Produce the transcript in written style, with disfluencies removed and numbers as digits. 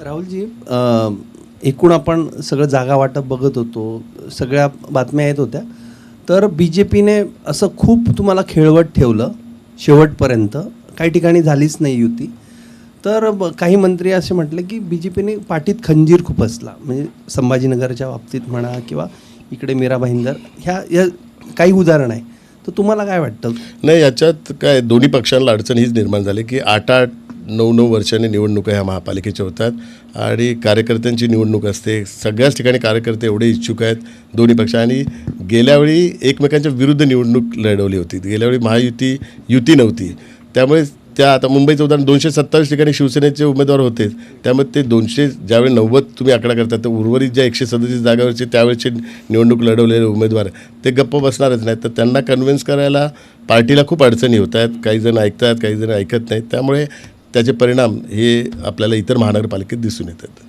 राहुलजी, एकूण आपण सगळं जागा वाटप बघत होतो, सगळ्या बातम्या येत होत्या, तर BJPने असं खूप तुम्हाला खेळवत ठेवलं शेवटपर्यंत. काही ठिकाणी झालीच नाही युती. तर काही मंत्री असे म्हटले की BJPने पाठीत खंजीर खुपसला, म्हणजे संभाजीनगरच्या बाबतीत म्हणा किंवा इकडे मीरा भाईंदर, ह्या काही उदाहरण आहे. तर तुम्हाला काय वाटतं? नाही, याच्यात काय दोन्ही पक्षांना अडचण हीच निर्माण झाली की 8-8, 9-9 वर्षांनी निवडणुका ह्या महापालिकेच्या होतात आणि कार्यकर्त्यांची निवडणूक असते. सगळ्याच ठिकाणी कार्यकर्ते एवढे इच्छुक आहेत दोन्ही पक्ष. आणि गेल्यावेळी एकमेकांच्या विरुद्ध निवडणूक लढवली होती. गेल्यावेळी महायुती युती नव्हती, त्यामुळे त्या आता मुंबईचं उदाहरण 227 ठिकाणी शिवसेनेचे उमेदवार होतेच. त्यामुळे ते 200 ज्यावेळी 90 तुम्ही आकडा करता, तर उर्वरित ज्या 137 जागावरचे त्यावेळेचे निवडणूक लढवलेले उमेदवार ते गप्प बसणारच नाहीत. तर त्यांना कन्व्हिन्स करायला पार्टीला खूप अडचणी होत आहेत. काही जण ऐकतात, काही जण ऐकत नाहीत. त्यामुळे त्याचे परिणाम हे आपल्याला इतर महानगरपालिकेत दिसून येतात.